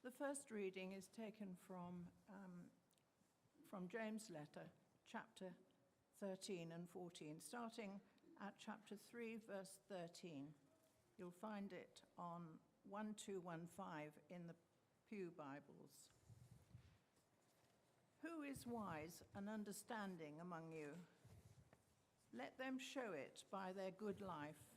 The first reading is taken from James' letter, chapter 13 and 14, starting at chapter 3, verse 13. You'll find it on 1215 in the Pew Bibles. Who is wise and understanding among you? Let them show it by their good life,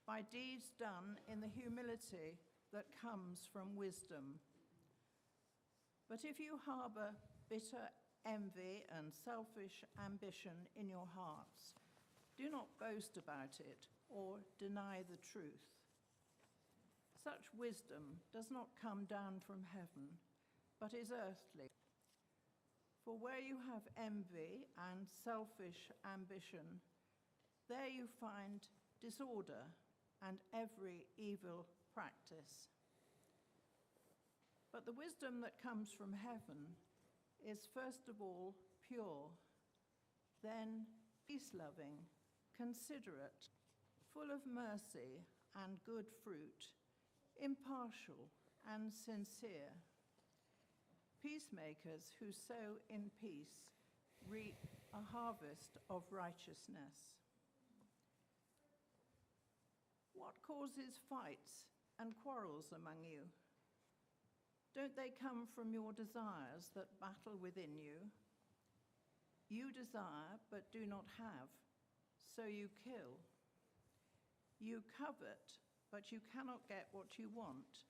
by deeds done in the humility that comes from wisdom. But if you harbor bitter envy and selfish ambition in your hearts, do not boast about it or deny the truth. Such wisdom does not come down from heaven, but is earthly. For where you have envy and selfish ambition, there you find disorder and every evil practice. But the wisdom that comes from heaven is first of all pure, then peace-loving, considerate, full of mercy and good fruit, impartial and sincere. Peacemakers who sow in peace reap a harvest of righteousness. What causes fights and quarrels among you? Don't they come from your desires that battle within you? You desire but do not have, so you kill. You covet, but you cannot get what you want,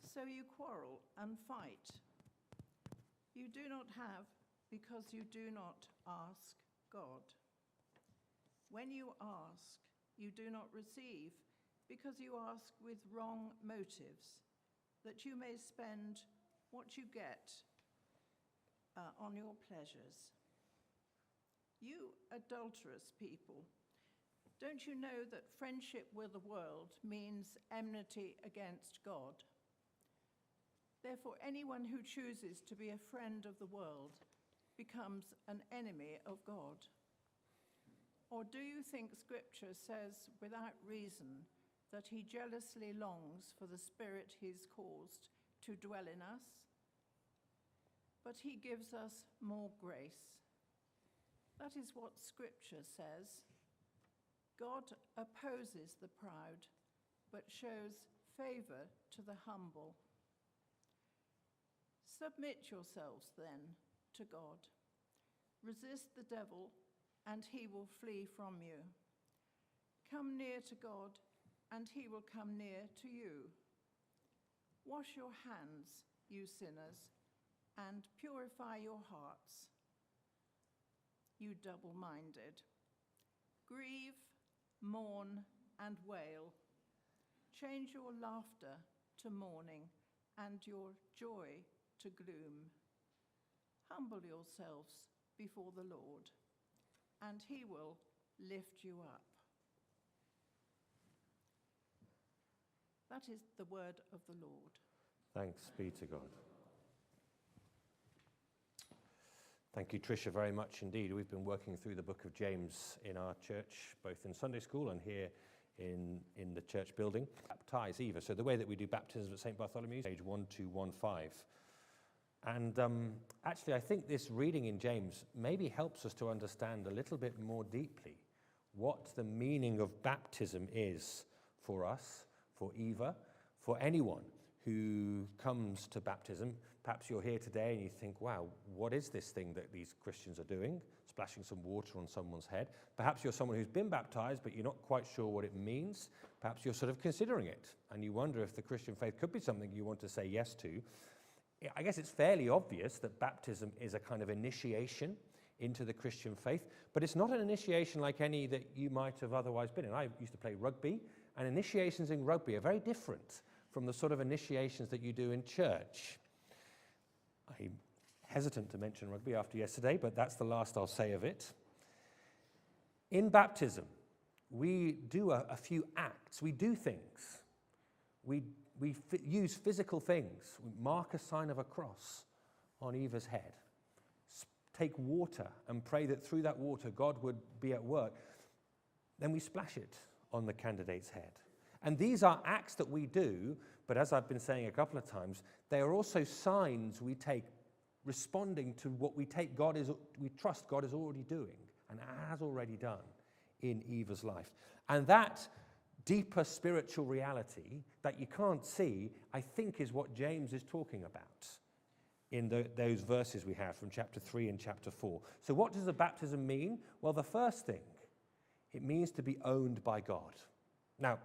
so you quarrel and fight. You do not have because you do not ask God. When you ask, you do not receive because you ask with wrong motives, that you may spend what you get on your pleasures. You adulterous people, don't you know that friendship with the world means enmity against God? Therefore, anyone who chooses to be a friend of the world becomes an enemy of God. Or do you think Scripture says without reason that he jealously longs for the Spirit he's caused to dwell in us? But he gives us more grace. That is what Scripture says. God opposes the proud, but shows favor to the humble. Submit yourselves then to God. Resist the devil, and he will flee from you. Come near to God, and he will come near to you. Wash your hands, you sinners, and purify your hearts, you double-minded. Grieve, mourn, and wail. Change your laughter to mourning and your joy to gloom. Humble yourselves before the Lord, and he will lift you up. That is the word of the Lord. Thanks be to God. Thank you, Tricia, very much indeed. We've been working through the book of James in our church, both in Sunday school and here in the church building. Baptize Eva. So the way that we do baptism at St. Bartholomew's, page 1215. And actually, I think this reading in James maybe helps us to understand a little bit more deeply what the meaning of baptism is for us, for Eva, for anyone who comes to baptism. Perhaps you're here today and you think, wow, what is this thing that these Christians are doing, splashing some water on someone's head? Perhaps you're someone who's been baptized, but you're not quite sure what it means. Perhaps you're sort of considering it, and you wonder if the Christian faith could be something you want to say yes to. I guess it's fairly obvious that baptism is a kind of initiation into the Christian faith, but it's not an initiation like any that you might have otherwise been in. I used to play rugby, and initiations in rugby are very different from the sort of initiations that you do in church. I'm hesitant to mention rugby after yesterday, but that's the last I'll say of it. In baptism, we do a few acts. We do things. We use physical things. We mark a sign of a cross on Eva's head. Take water and pray that through that water God would be at work. Then we splash it on the candidate's head. And these are acts that we do, but as I've been saying a couple of times, they are also signs we take responding to what we trust God is already doing and has already done in Eva's life. And that deeper spiritual reality that you can't see, I think, is what James is talking about in those verses we have from chapter 3 and chapter 4. So what does the baptism mean? Well, the first thing, it means to be owned by God. Now,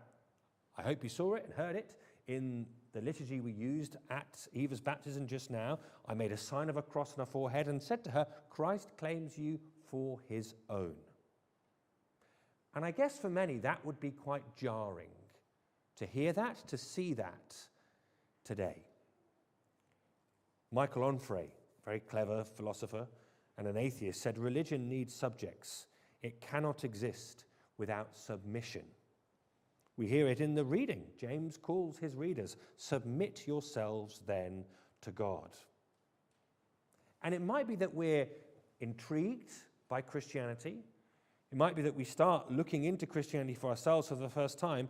I hope you saw it and heard it in the liturgy we used at Eva's baptism just now. I made a sign of a cross on her forehead and said to her, Christ claims you for his own. And I guess for many that would be quite jarring to hear that, to see that today. Michael Onfray, very clever philosopher and an atheist, said religion needs subjects. It cannot exist without submission. We hear it in the reading. James calls his readers, submit yourselves then to God. And it might be that we're intrigued by Christianity. It might be that we start looking into Christianity for ourselves for the first time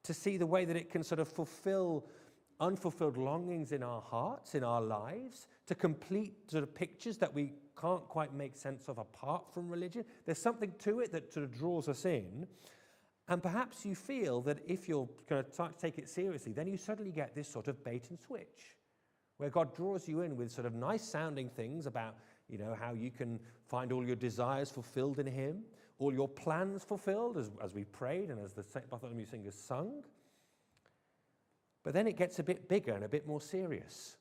to see the way that it can sort of fulfill unfulfilled longings in our hearts, in our lives, to complete sort of pictures that we can't quite make sense of apart from religion. There's something to it that sort of draws us in. And perhaps you feel that if you're going to start to take it seriously, then you suddenly get this sort of bait and switch, where God draws you in with sort of nice-sounding things about, how you can find all your desires fulfilled in him, all your plans fulfilled, as we prayed and as the Bartholomew singers sung. But then it gets a bit bigger and a bit more serious,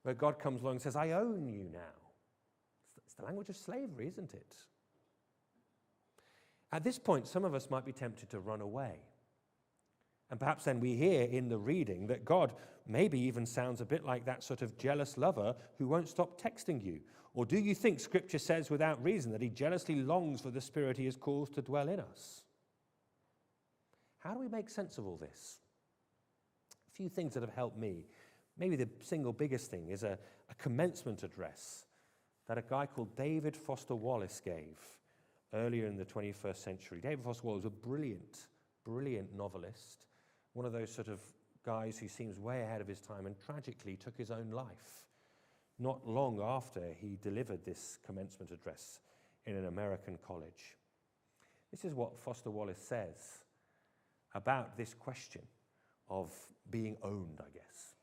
where God comes along and says, I own you now. It's the language of slavery, isn't it? At this point, some of us might be tempted to run away. And perhaps then we hear in the reading that God maybe even sounds a bit like that sort of jealous lover who won't stop texting you. Or do you think Scripture says without reason that he jealously longs for the Spirit he has caused to dwell in us? How do we make sense of all this? A few things that have helped me. Maybe the single biggest thing is a commencement address that a guy called David Foster Wallace gave earlier in the 21st century. David Foster Wallace was a brilliant novelist, one of those sort of guys who seems way ahead of his time and tragically took his own life not long after he delivered this commencement address in an American college. This is what Foster Wallace says about this question of being owned, I guess.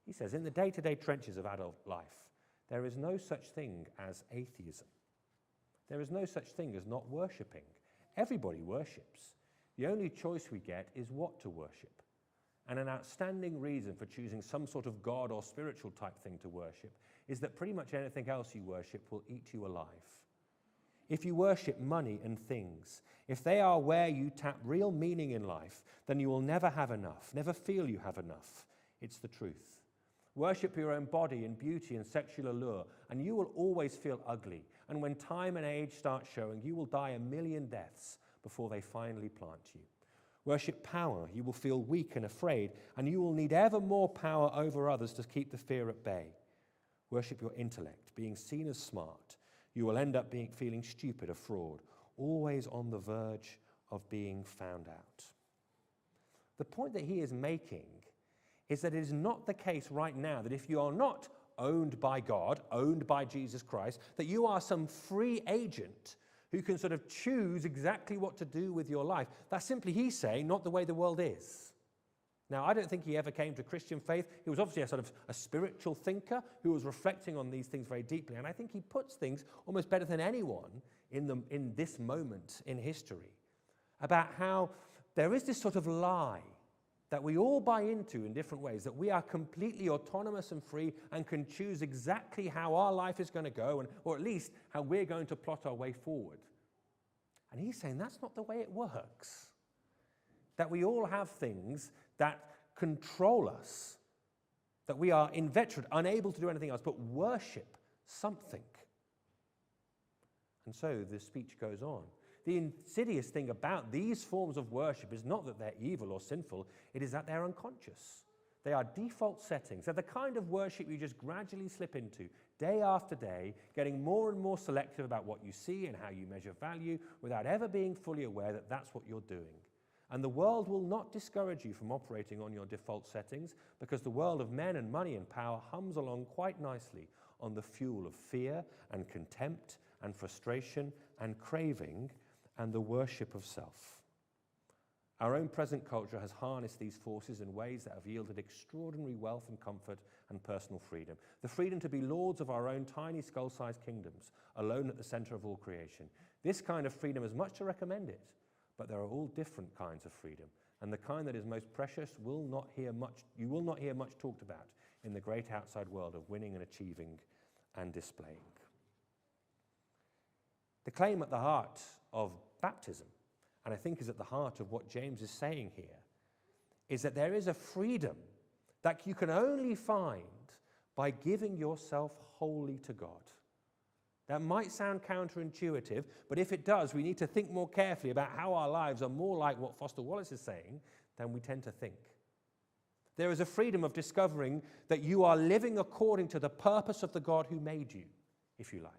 He says, in the day-to-day trenches of adult life, there is no such thing as atheism. There is no such thing as not worshipping. Everybody worships. The only choice we get is what to worship. And an outstanding reason for choosing some sort of God or spiritual type thing to worship is that pretty much anything else you worship will eat you alive. If you worship money and things, if they are where you tap real meaning in life, then you will never have enough, never feel you have enough. It's the truth. Worship your own body and beauty and sexual allure, and you will always feel ugly. And when time and age start showing, you will die 1,000,000 deaths before they finally plant you. Worship power, you will feel weak and afraid, and you will need ever more power over others to keep the fear at bay. Worship your intellect, being seen as smart. You will end up feeling stupid, a fraud, always on the verge of being found out. The point that he is making is that it is not the case right now that if you are not owned by God, owned by Jesus Christ, that you are some free agent who can sort of choose exactly what to do with your life. That's simply, he's saying, not the way the world is. Now, I don't think he ever came to Christian faith. He was obviously a sort of a spiritual thinker who was reflecting on these things very deeply. And I think he puts things almost better than anyone in this moment in history about how there is this sort of lie that we all buy into in different ways, that we are completely autonomous and free and can choose exactly how our life is going to go, or at least how we're going to plot our way forward. And he's saying that's not the way it works. That we all have things that control us, that we are inveterate, unable to do anything else but worship something. And so the speech goes on. The insidious thing about these forms of worship is not that they're evil or sinful, it is that they're unconscious. They are default settings. They're the kind of worship you just gradually slip into, day after day, getting more and more selective about what you see and how you measure value, without ever being fully aware that that's what you're doing. And the world will not discourage you from operating on your default settings, because the world of men and money and power hums along quite nicely on the fuel of fear and contempt and frustration and craving and the worship of self. Our own present culture has harnessed these forces in ways that have yielded extraordinary wealth and comfort and personal freedom. The freedom to be lords of our own tiny skull-sized kingdoms, alone at the center of all creation. This kind of freedom is much to recommend it, but there are all different kinds of freedom, and the kind that is most precious you will not hear much talked about in the great outside world of winning and achieving and displaying. The claim at the heart of baptism, and I think is at the heart of what James is saying here, is that there is a freedom that you can only find by giving yourself wholly to God. That might sound counterintuitive, but if it does, we need to think more carefully about how our lives are more like what Foster Wallace is saying than we tend to think. There is a freedom of discovering that you are living according to the purpose of the God who made you, if you like.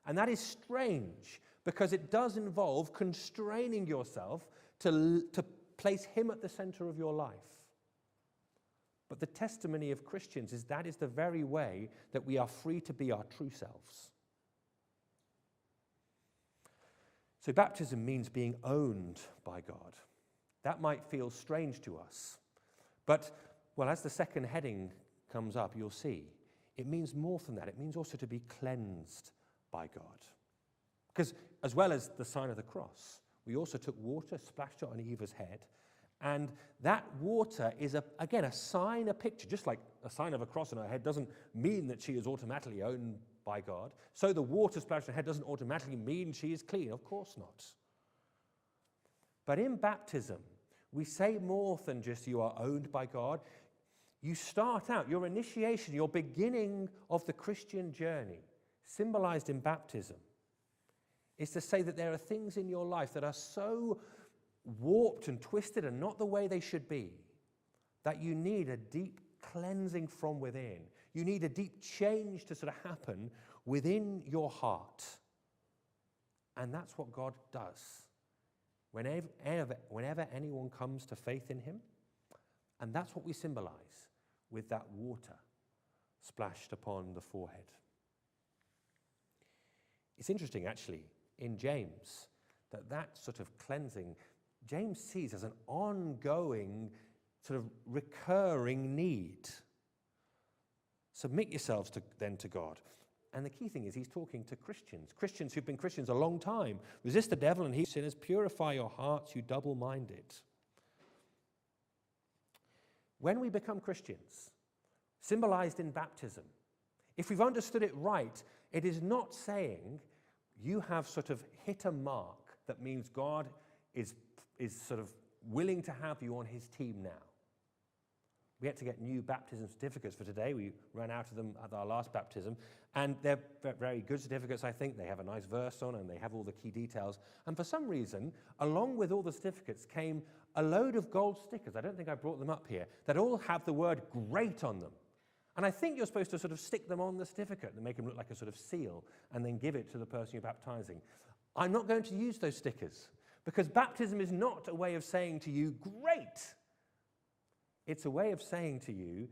And that is strange, because it does involve constraining yourself to place him at the center of your life. But the testimony of Christians is that is the very way that we are free to be our true selves. So baptism means being owned by God. That might feel strange to us. But, well, as the second heading comes up, you'll see, it means more than that. It means also to be cleansed by God. Because as well as the sign of the cross, we also took water, splashed it on Eva's head, and that water is, again, a sign, a picture, just like a sign of a cross on her head doesn't mean that she is automatically owned by God. So the water splashed on her head doesn't automatically mean she is clean. Of course not. But in baptism, we say more than just you are owned by God. You start out, your initiation, your beginning of the Christian journey, symbolized in baptism, is to say that there are things in your life that are so warped and twisted and not the way they should be, that you need a deep cleansing from within. You need a deep change to sort of happen within your heart. And that's what God does whenever anyone comes to faith in him. And that's what we symbolize with that water splashed upon the forehead. It's interesting, actually, in James, that sort of cleansing, James sees as an ongoing, sort of recurring need. Submit yourselves then to God. And the key thing is he's talking to Christians who've been Christians a long time. Resist the devil and he sinners. Purify your hearts, you double-minded. When we become Christians, symbolized in baptism, if we've understood it right, it is not saying you have sort of hit a mark that means God is sort of willing to have you on his team now. We had to get new baptism certificates for today. We ran out of them at our last baptism. And they're very good certificates, I think. They have a nice verse on and they have all the key details. And for some reason, along with all the certificates came a load of gold stickers. I don't think I brought them up here, that all have the word great on them. And I think you're supposed to sort of stick them on the certificate and make them look like a sort of seal and then give it to the person you're baptizing. I'm not going to use those stickers because baptism is not a way of saying to you, great. It's a way of saying to you,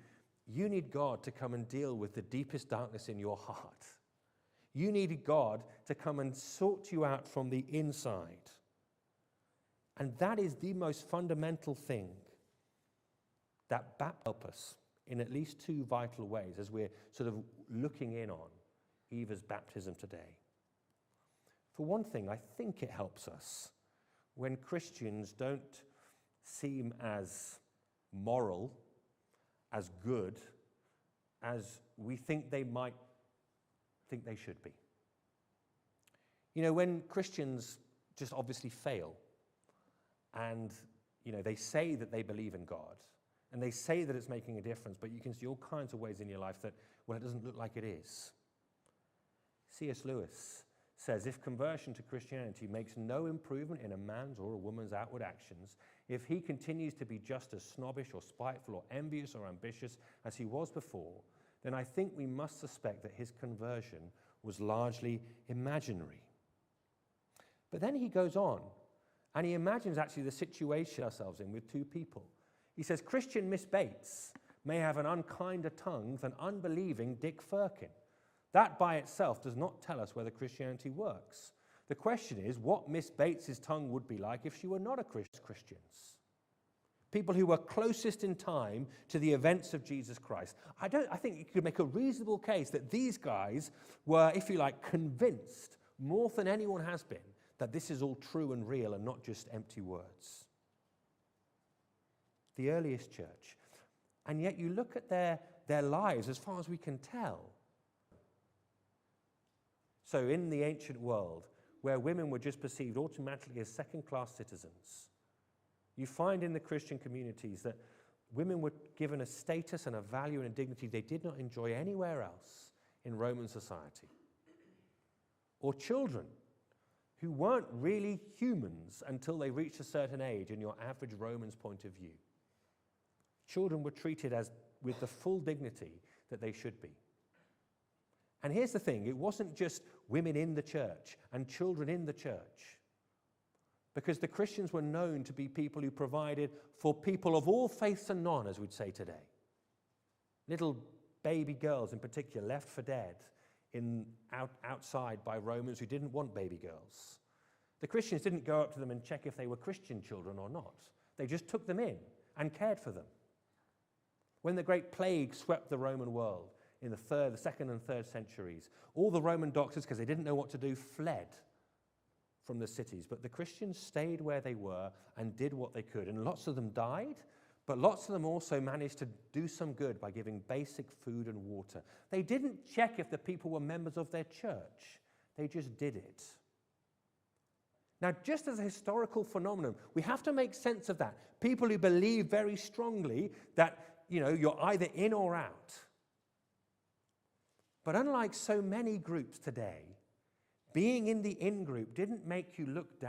you need God to come and deal with the deepest darkness in your heart. You need God to come and sort you out from the inside. And that is the most fundamental thing that baptism helps us in at least two vital ways as we're sort of looking in on Eva's baptism today. For one thing, I think it helps us when Christians don't seem as moral, as good, as we think they might think they should be. You know, when Christians just obviously fail and, you know, they say that they believe in God and they say that it's making a difference, but you can see all kinds of ways in your life that, well, it doesn't look like it is. C.S. Lewis says, if conversion to Christianity makes no improvement in a man's or a woman's outward actions, if he continues to be just as snobbish or spiteful or envious or ambitious as he was before, then I think we must suspect that his conversion was largely imaginary. But then he goes on And he imagines actually the situation ourselves in with two people. He says, Christian Miss Bates may have an unkinder tongue than unbelieving Dick Firkin. That by itself does not tell us whether Christianity works. The question is what Miss Bates's tongue would be like if she were not a Christian. People who were closest in time to the events of Jesus Christ. I think you could make a reasonable case that these guys were, if you like, convinced more than anyone has been that this is all true and real and not just empty words. The earliest church. And yet you look at their lives as far as we can tell. So in the ancient world, where women were just perceived automatically as second-class citizens, you find in the Christian communities that women were given a status and a value and a dignity they did not enjoy anywhere else in Roman society. Or children who weren't really humans until they reached a certain age in your average Roman's point of view. Children were treated as with the full dignity that they should be. And here's the thing, it wasn't just women in the church and children in the church. Because the Christians were known to be people who provided for people of all faiths and none, as we'd say today. Little baby girls in particular left for dead outside by Romans who didn't want baby girls. The Christians didn't go up to them and check if they were Christian children or not. They just took them in and cared for them. When the Great Plague swept the Roman world in the second and third centuries, all the Roman doctors, because they didn't know what to do, fled from the cities. But the Christians stayed where they were and did what they could. And lots of them died, but lots of them also managed to do some good by giving basic food and water. They didn't check if the people were members of their church. They just did it. Now, just as a historical phenomenon, we have to make sense of that. People who believe very strongly that, you're either in or out. But unlike so many groups today, being in the in group didn't make you look down.